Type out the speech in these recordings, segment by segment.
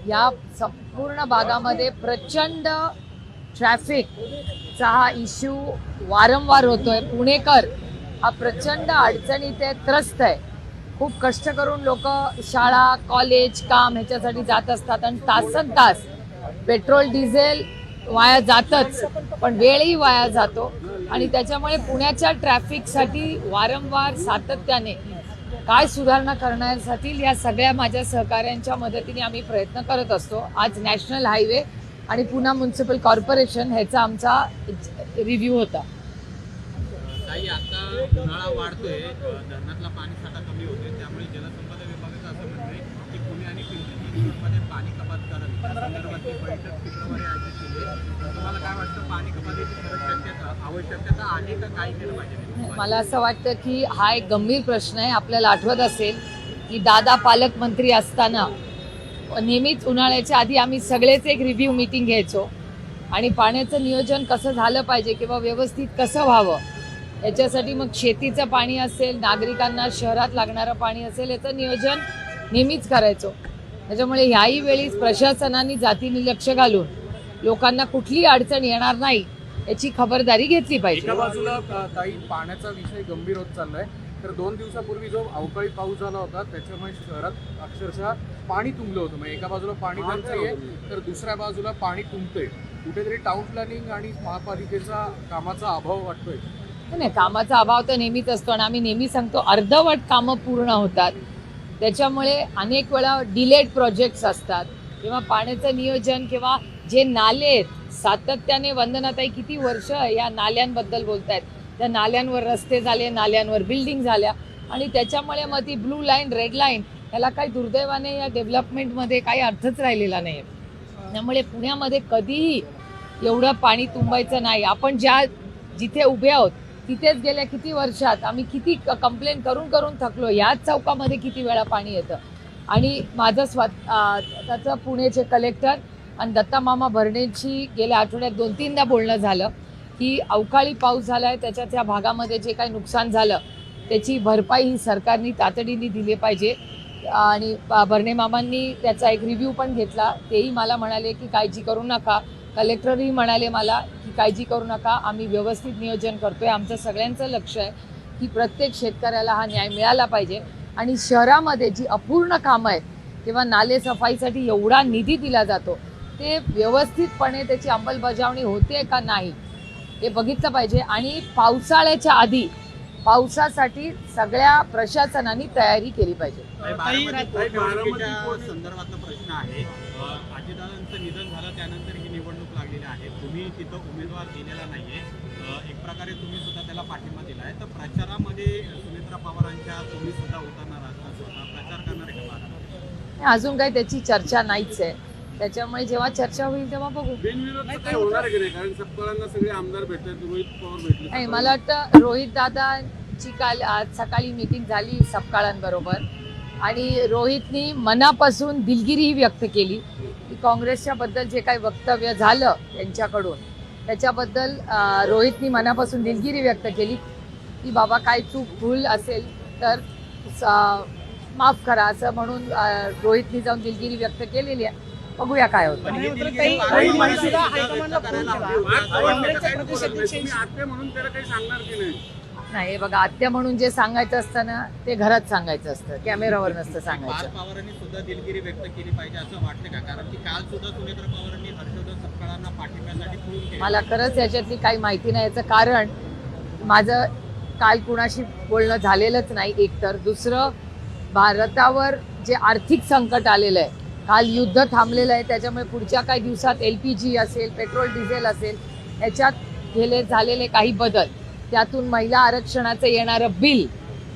या संपूर्ण भागामध्ये प्रचंड ट्रॅफिकचा हा इश्यू वारंवार होतोय. पुणेकर हा प्रचंड अडचणीत आहे, त्रस्त आहे. खूप कष्ट करून लोक शाळा, कॉलेज, काम ह्याच्यासाठी जात असतात आणि तासनतास पेट्रोल डिझेल वाया जातच, पण वेळही वाया जातो. आणि त्याच्यामुळे पुण्याच्या ट्रॅफिकसाठी वारंवार सातत्याने काय सुधारणा करण्यासाठी या सगळ्या माझ्या सहकाऱ्यांच्या मदतीने आम्ही प्रयत्न करत असतो. आज नॅशनल हायवे आणि पुणे म्युनिसिपल कॉर्पोरेशन ह्याचा आमचा रिव्ह्यू होता. ताई, आता उन्हाळा वाढतोय, धरणातला पाणी साठा कमी होतोय, त्यामुळे जलसंपदा विभागाचं असं म्हणणं आहे की पुणे आणि पिंपरी चिंचवडमध्ये पाणी कपात करावी. त्या संदर्भातली बैठक शुक्रवारी आयोजित केली आहे. तुम्हाला काय वाटतं, पाणी कपातीची खरंच आवश्यकता आहे का, काय केलं पाहिजे? मला असं वाटतं की हा एक गंभीर प्रश्न आहे. आपल्याला आठवत असेल की दादा पालकमंत्री असताना नेहमीच उन्हाळ्याच्या आधी आम्ही सगळेच एक रिव्ह्यू मीटिंग घ्यायचो आणि पाण्याचं नियोजन कसं झालं पाहिजे किंवा व्यवस्थित कसं व्हावं याच्यासाठी मग शेतीचं पाणी असेल, नागरिकांना शहरात लागणारं पाणी असेल, याचं नियोजन नेहमीच करायचो. त्याच्यामुळे ह्याही वेळी प्रशासनाने जातीने लक्ष घालून लोकांना कुठली अडचण येणार नाही याची खबरदारी घेतली पाहिजे. एका बाजूला ताई पाण्याचा विषय गंभीर होत चाललाय, तर 2 दिवसापूर्वी जो अवकाळी पाऊस झाला होता त्याच्यामुळे शहरात अक्षरशः पाणी तुंबलं होतं. म्हणजे एका बाजूला पाणी टंचाई आहे तर दुसऱ्या बाजूला पाणी तुंबतंय. कुठेतरी टाउन प्लॅनिंग आणि महापालिकेचा कामाचा अभाव वाटतोय. नाही, कामाचा अभाव तर नेहमीच असतो आणि आम्ही नेहमी सांगतो अर्धवट कामं पूर्ण होतात. त्याच्यामुळे अनेक वेळा डिलेड प्रोजेक्ट्स असतात किंवा पाण्याचं नियोजन किंवा जे नाले आहेत सातत्याने, वंदनाताई किती वर्ष या नाल्यांबद्दल बोलतायत, त्या नाल्यांवर रस्ते झाले, नाल्यांवर बिल्डिंग झाल्या आणि त्याच्यामुळे मग ती ब्लू लाईन, रेड लाईन ह्याला काही दुर्दैवाने या डेव्हलपमेंटमध्ये काही अर्थच राहिलेला नाही. त्यामुळे पुण्यामध्ये कधीही एवढं पाणी तुंबायचं नाही. आपण जिथे उभे आहोत तिथेच गेल्या किती वर्षात आम्ही किती कंप्लेंट करून करून थकलो. याच चौकामध्ये किती वेळा पाणी येतं. आणि माझं त्याचं पुणेचे कलेक्टर आणि दत्ता मामा भरणेंशी गेल्या आठवड्यात 2-3दा बोलणं झालं की अवकाळी पाऊस झाला आहे, त्याच्या त्या भागामध्ये जे काही नुकसान झालं त्याची भरपाई ही सरकारने तातडीने दिली पाहिजे. आणि भरणे मामांनी त्याचा एक रिव्ह्यू पण घेतला. तेही मला म्हणाले की काळजी करू नका. कलेक्टरही म्हणाले मला की काळजी करू नका, आम्ही व्यवस्थित नियोजन करतोय. आमचं सगळ्यांचं लक्ष आहे की प्रत्येक शेतकऱ्याला हा न्याय मिळाला पाहिजे. आणि शहरामध्ये जी अपूर्ण कामं आहेत किंवा नाले सफाईसाठी एवढा निधी दिला जातो ते व्यवस्थितपणे त्याची अंमलबजावणी होते का नाही हे बघितलं पाहिजे. आणि पावसाळ्याच्या आधी पावसासाठी सगळ्या प्रशासनाने तयारी केली पाहिजे. संदर्भातला प्रश्न आहे, अजितदादांचं निधन झालं त्यानंतर ही निवडणूक लागलेली आहे, तुम्ही तिथं उमेदवार दिलेला नाहीये, एक प्रकारे तुम्ही सुद्धा त्याला पाठिंबा दिला आहे, तर प्रचारामध्ये सुनेत्रा पवारांच्या तुम्ही सुद्धा उतरणार आहात, प्रचार करणार आहे का? अजून काही त्याची चर्चा नाहीच आहे. त्याच्यामुळे जेव्हा चर्चा होईल तेव्हा बघू. नाही, मला वाटतं रोहित दादांची काल आज सकाळी मीटिंग झाली सपकाळांबरोबर आणि रोहितनी मनापासून दिलगिरी व्यक्त केली की काँग्रेसच्या बद्दल जे काही वक्तव्य झालं त्यांच्याकडून त्याच्याबद्दल रोहितनी मनापासून दिलगिरी व्यक्त केली की बाबा काय चूक भूल असेल तर माफ करा असं म्हणून रोहितनी जाऊन दिलगिरी व्यक्त केलेली आहे. बघूया काय होतं. नाही, हे बघा, आत्या म्हणून जे सांगायचं असतं ना ते घरात सांगायचं असतं, कॅमेरावर नसतं सांगायचं. पवारांनी सुद्धा दिलगिरी व्यक्त केली पाहिजे असं वाटतं का? कारण की काल सुद्धा सुनेत्रा पवारांनी हर्षवर्धन सपकाळांना पाठिंब्यासाठी फोन केला. मला खरंच याच्यातली काही माहिती नाही. याचं कारण माझं काल कुणाशी बोलणं झालेलंच नाही. एक तर दुसरं, भारतावर जे आर्थिक संकट आलेलं आहे, काल युद्ध थांबलेलं आहे, त्याच्यामुळे पुढच्या काही दिवसात LPG असेल, पेट्रोल डिझेल असेल, ह्याच्यात झालेले काही बदल, त्यातून महिला आरक्षणाचं येणारं बिल,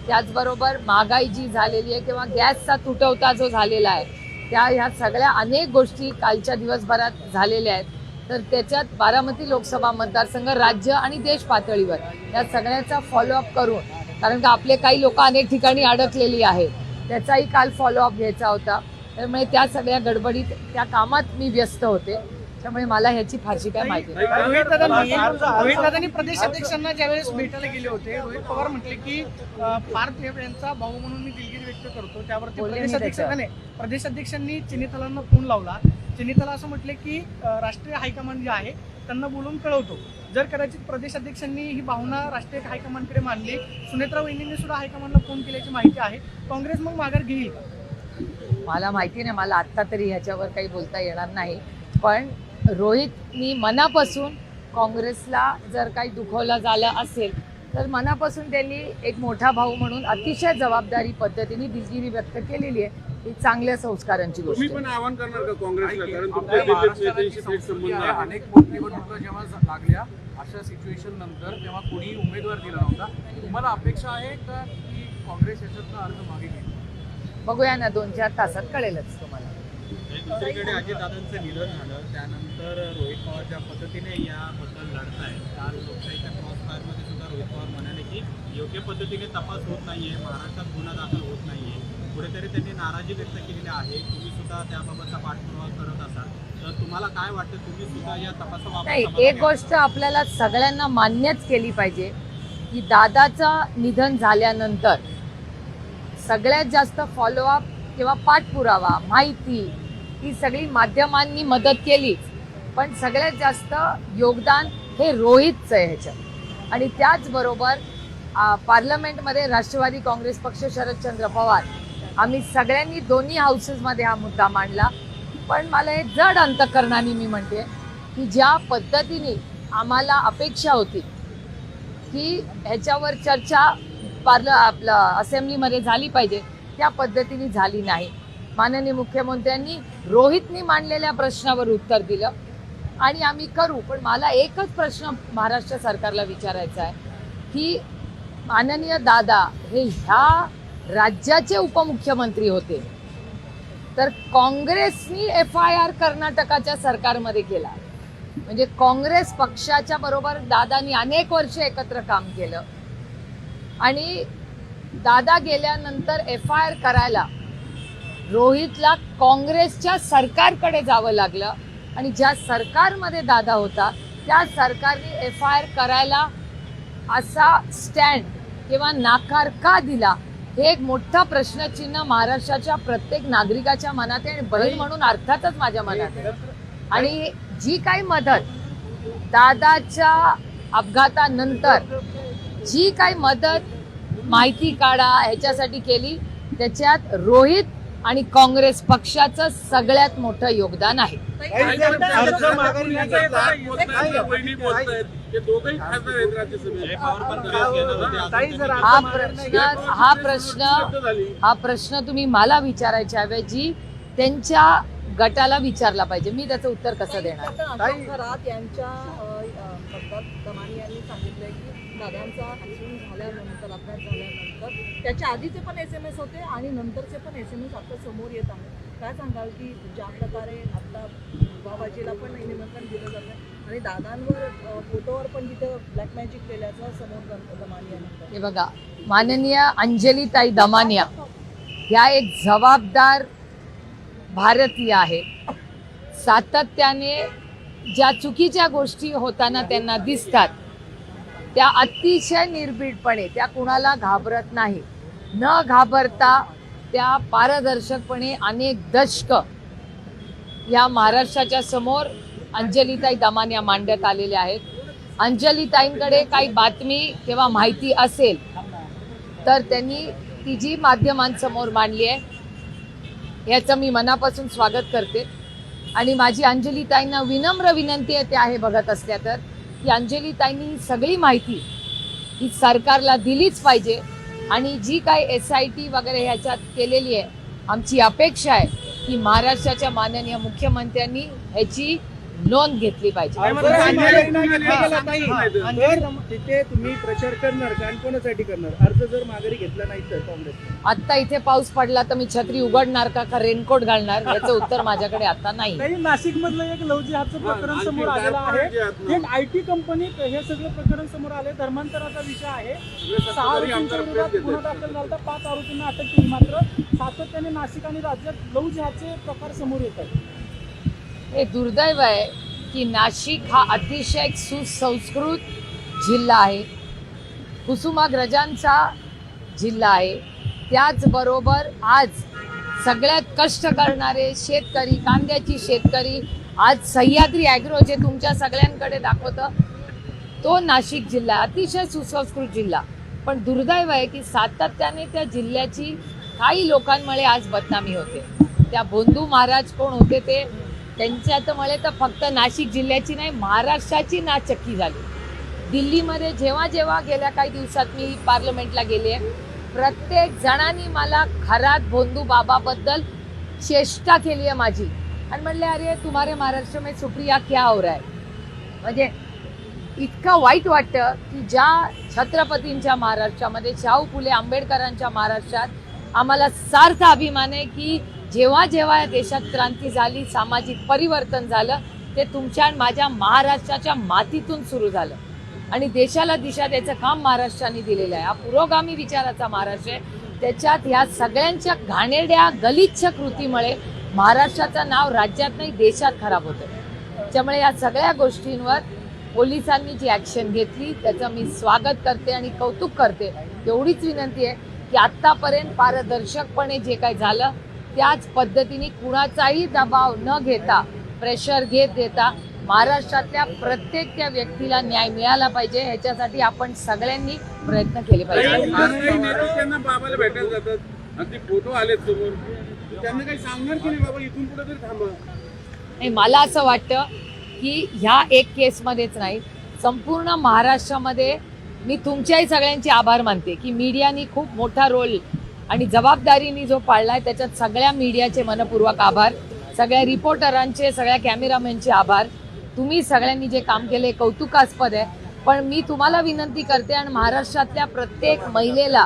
त्याचबरोबर महागाई जी झालेली आहे किंवा गॅसचा तुटवडा जो झालेला आहे, ह्या सगळ्या अनेक गोष्टी कालच्या दिवसभरात झालेल्या आहेत. तर त्याच्यात बारामती लोकसभा मतदारसंघ, राज्य आणि देश पातळीवर या सगळ्याचा फॉलोअप करून, कारण का आपले काही लोक अनेक ठिकाणी अडकलेली आहेत, त्याचाही काल फॉलोअप घ्यायचा होता. त्यामुळे त्या सगळ्या गडबडीत त्या कामात मी व्यस्त होते. त्यामुळे मला ह्याची फारशी काय माहिती नाही. रोहित दादांनी प्रदेश अध्यक्षांना ज्यावेळेस भेटायला गेले होते, रोहित पवार म्हटले की पार्थ यांचा भाऊ म्हणून मी दिलगिरी व्यक्त व्यक्त करतो त्यावरती बोलले मी प्रदेशाध्यक्षांनी चिनीतलांना फोन लावला. चिनीतला असं म्हटले की राष्ट्रीय हायकमांड जे आहे त्यांना बोलून कळवतो. जर कदाचित प्रदेशाध्यक्षांनी ही भावना राष्ट्रीय हायकमांडकडे मांडली, सुनेत्रा वहिनींनी सुद्धा हायकमांडला फोन केल्याची माहिती आहे, काँग्रेस मग माघार घेईल का? मला माहिती नाही, मला आत्ता तरी ह्याच्यावर काही बोलता येणार नाही. पण रोहितनी मनापासून काँग्रेसला जर काही दुखवलं झालं असेल तर मनापासून त्यांनी एक मोठा भाऊ म्हणून अतिशय जबाबदारी पद्धतीने दिलगिरी व्यक्त केलेली आहे. ही चांगल्या संस्कारांची गोष्ट तुम्ही आहे. पण आवाहन करणार का काँग्रेसला? कारण आपल्या तुमच्या महाराष्ट्रात नेत्यांशी जी थेट संस्कृती संबंध आहे, आहे. अनेक निवडणुका जेव्हा लागल्या अशा सिच्युएशन नंतर तेव्हा कोणी उमेदवार दिला नव्हता. तुम्हाला अपेक्षा आहे का की काँग्रेस याच्यातनं अर्ज मागे घेईल? बघूया ना, 2-4 तासात कळेलच तुम्हाला. दुसरीकडे अजितदादांचं निधन झालं त्यानंतर रोहित पवार ज्या पद्धतीने याबद्दल लढतायत, काल लोकशाहीच्या क्रॉस फायरमध्ये सुद्धा रोहित पवार म्हणाले की योग्य पद्धतीने तपास होत नाहीये, महाराष्ट्रात गुन्हा दाखल होत नाहीये. कुठेतरी त्यांनी नाराजी व्यक्त केलेली आहे. तुम्ही सुद्धा त्याबाबतचा पाठपुरावा करत असाल तर तुम्हाला काय वाटतं, तुम्ही सुद्धा या तपासाबाबत नाही, समाधानी एक आहात? गोष्ट आपल्याला सगळ्यांना मान्यच केली पाहिजे की दादाचं निधन झाल्यानंतर सगळ्यात जास्त फॉलोअप किंवा पाठपुरावा, माहिती ही सगळी माध्यमांनी मदत केलीच, पण सगळ्यात जास्त योगदान हे रोहितचं आहे ह्याच्यात. आणि त्याचबरोबर पार्लमेंटमध्ये राष्ट्रवादी काँग्रेस पक्ष, शरदचंद्र पवार, आम्ही सगळ्यांनी दोन्ही हाऊसेसमध्ये हा मुद्दा मांडला. पण मला हे जड अंतकरणाने मी म्हणते की ज्या पद्धतीने आम्हाला अपेक्षा होती की ह्याच्यावर चर्चा आपलं असेंब्लीमध्ये झाली पाहिजे, त्या पद्धतीने झाली नाही. माननीय मुख्यमंत्र्यांनी रोहितनी मांडलेल्या प्रश्नावर उत्तर दिलं आणि आम्ही करू. पण मला एकच प्रश्न महाराष्ट्र सरकारला विचारायचा आहे की माननीय दादा हे ह्या राज्याचे उपमुख्यमंत्री होते, तर काँग्रेसनी FIR कर्नाटकाच्या सरकारमध्ये केला. म्हणजे काँग्रेस पक्षाच्या बरोबर दादानी अनेक वर्ष एकत्र काम केलं आणि दादा गेल्यानंतर FIR करायला रोहितला काँग्रेसच्या सरकारकडे जावं लागलं आणि ज्या सरकारमध्ये दादा होता त्या सरकारने FIR करायला असा स्टँड किंवा नाकार का दिला, हे एक मोठा प्रश्नचिन्ह महाराष्ट्राच्या प्रत्येक नागरिकाच्या मनात आहे आणि बहीण म्हणून अर्थातच माझ्या मनात आहे. आणि जी काही मदत दादाच्या अपघातानंतर जी काही मदत माहिती काढा ह्याच्यासाठी केली, त्याच्यात रोहित आणि काँग्रेस पक्षाचं सगळ्यात मोठं योगदान आहे. अर्ज माघारी घेण्याचा दाद बोलतायत का वहिनी बोलतायत? हे दोघंही खासदार आहेत राज्यसभेत. जय पवार पण बरेच घेणार होते, असं ताई, जर त्यांनी हा प्रश्न तुम्ही मला विचारायच्या ऐवजी त्यांच्या गटाला विचारला पाहिजे. मी त्याचं उत्तर कसं देणार? अशोक खरात यांच्या शब्दात दमानी यांनी सांगितलंय की दादांचा ऍक्सिडेंट झाल्यानंतर, अपघात झाल्यानंतर त्याच्या आधीचे पण SMS होते आणि नंतरचे पण SMS आता समोर येत आहेत. काय सांगाल की ज्या प्रकारे आता बाबाजीला पण निमंत्रण दिलं जातं आणि दादांवर फोटोवर पण तिथं ब्लॅक मॅजिक केल्याचं समोर दमानी यांनी. हे बघा, माननीय अंजलीताई दमानिया ह्या एक जबाबदार भारतीय आहे. सातत्याने ज्या चुकीच्या गोष्टी होताना त्यांना दिसतात त्या अतिशय निर्भीडपणे, त्या कुणाला घाबरत नाही, न घाबरता त्या पारदर्शकपणे अनेक दशक या महाराष्ट्राच्या समोर अंजलीताई दमानिया मांडण्यात आलेल्या आहेत. अंजलीताईंकडे काही बातमी किंवा माहिती असेल तर त्यांनी ती जी माध्यमांसमोर मांडली आहे याचं मी मनापासून स्वागत करते. आणि माझी अंजलीताईंना विनम्र विनंती आहे, त्या आहे बघत असल्या तर, की अंजलीताईंनी ही सगळी माहिती ही सरकारला दिलीच पाहिजे. आणि जी काही SIT वगैरे ह्याच्यात केलेली आहे, आमची अपेक्षा आहे की महाराष्ट्राच्या माननीय मुख्यमंत्र्यांनी ह्याची नोंद घेतली पाहिजे. तिथे तुम्ही प्रचार करणार का आणि कोणासाठी करणार? अर्ज जर माघारी घेतला नाही तर काँग्रेस आता इथे पाऊस पडला तर मी छत्री उघडणार का रेनकोट घालणार, याचं उत्तर माझ्याकडे आता नाही. नाशिक मधलं एक लव जिहादचं प्रकरण समोर आलेलं आहे. एक IT कंपनीत हे सगळं प्रकरण समोर आले. धर्मांतराचा विषय आहे. 6 आरोपींच्या विरोधात गुन्हा दाखल झाला, 5 आरोपींना अटक केली. मात्र सातत्याने नाशिक आणि राज्यात लव जिहादचे प्रकार समोर येत आहेत. हे दुर्दैव आहे की नाशिक हा अतिशय एक सुसंस्कृत जिल्हा आहे, कुसुमाग्रजांचा जिल्हा आहे त्याचबरोबर आज सगळ्यात कष्ट करणारे शेतकरी, कांद्याची शेतकरी, आज सह्याद्री ॲग्रो जे तुमच्या सगळ्यांकडे दाखवतं, तो नाशिक जिल्हा अतिशय सुसंस्कृत जिल्हा, पण दुर्दैव आहे की सातत्याने त्या जिल्ह्याची काही लोकांमुळे आज बदनामी होते. त्या बोंधू महाराज कोण होते ते, त्यांच्यामुळे तर फक्त नाशिक जिल्ह्याची नाही, महाराष्ट्राची नाचक्की झाली. दिल्लीमध्ये जेव्हा जेव्हा गेल्या काही दिवसात मी पार्लमेंटला गेले, प्रत्येक जणांनी मला खरात भोंदू बाबाबद्दल चेष्टा केली आहे माझी, आणि म्हणले अरे तुम्हारे महाराष्ट्र में सुप्रिया क्या हो रहा है. म्हणजे इतकं वाईट वाटतं की ज्या छत्रपतींच्या महाराष्ट्रामध्ये, शाहू फुले आंबेडकरांच्या महाराष्ट्रात आम्हाला सार्थ अभिमान आहे की जेव्हा जेव्हा या देशात क्रांती झाली, सामाजिक परिवर्तन झालं, ते तुमच्या आणि माझ्या महाराष्ट्राच्या मातीतून सुरू झालं, आणि देशाला दिशा द्यायचं काम महाराष्ट्राने दिलेलं आहे. हा पुरोगामी विचाराचा महाराष्ट्र आहे. त्याच्यात ह्या सगळ्यांच्या घाणेरड्या गलिच्छ कृतीमुळे महाराष्ट्राचं नाव राज्यात नाही देशात खराब होतं. त्यामुळे या सगळ्या गोष्टींवर पोलिसांनी जी ॲक्शन घेतली त्याचं मी स्वागत करते आणि कौतुक करते. एवढीच विनंती आहे की आत्तापर्यंत पारदर्शकपणे जे काही झालं त्याच पद्धतीने कुणाचाही दबाव न घेता, प्रेशर घेत देता महाराष्ट्रातल्या प्रत्येक त्या व्यक्तीला न्याय मिळाला पाहिजे, ह्याच्यासाठी आपण सगळ्यांनी प्रयत्न केले पाहिजे. काही नेते त्यांना बाबाला भेटायला जातात आणि ते फोटो आलेत समोर, त्यांना काही सांगणार की नाही बाबा इथून पुढे तरी थांबा. नाही, मला असं वाटतं की ह्या एक केसमध्येच नाही, संपूर्ण महाराष्ट्रामध्ये मी तुमच्याही सगळ्यांचे आभार मानते की मीडियानी खूप मोठा रोल आणि जबाबदारीने जो पाळलाय, त्याच्यात सगळ्या मीडियाचे मनपूर्वक आभार, सगळ्या रिपोर्टरांचे, सगळ्या कॅमेरामॅनचे आभार. तुम्ही सगळ्यांनी जे काम केले कौतुकास्पद आहे. पण मी तुम्हाला विनंती करते आणि महाराष्ट्रातल्या प्रत्येक महिलेला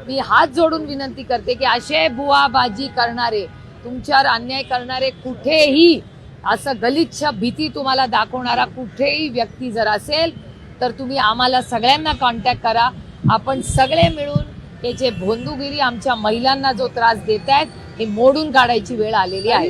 मी हात जोडून विनंती करते की असे बुवाबाजी करणारे, तुमच्यावर अन्याय करणारे, कुठेही असं गलिच्छ भीती तुम्हाला दाखवणारा कुठेही व्यक्ती जर असेल तर तुम्ही आम्हाला सगळ्यांना कॉन्टॅक्ट करा. आपण सगळे मिळून हे जे भोंदूगिरी आमच्या महिलांना जो त्रास देत आहेत हे मोडून काढायची वेळ आलेली आहे.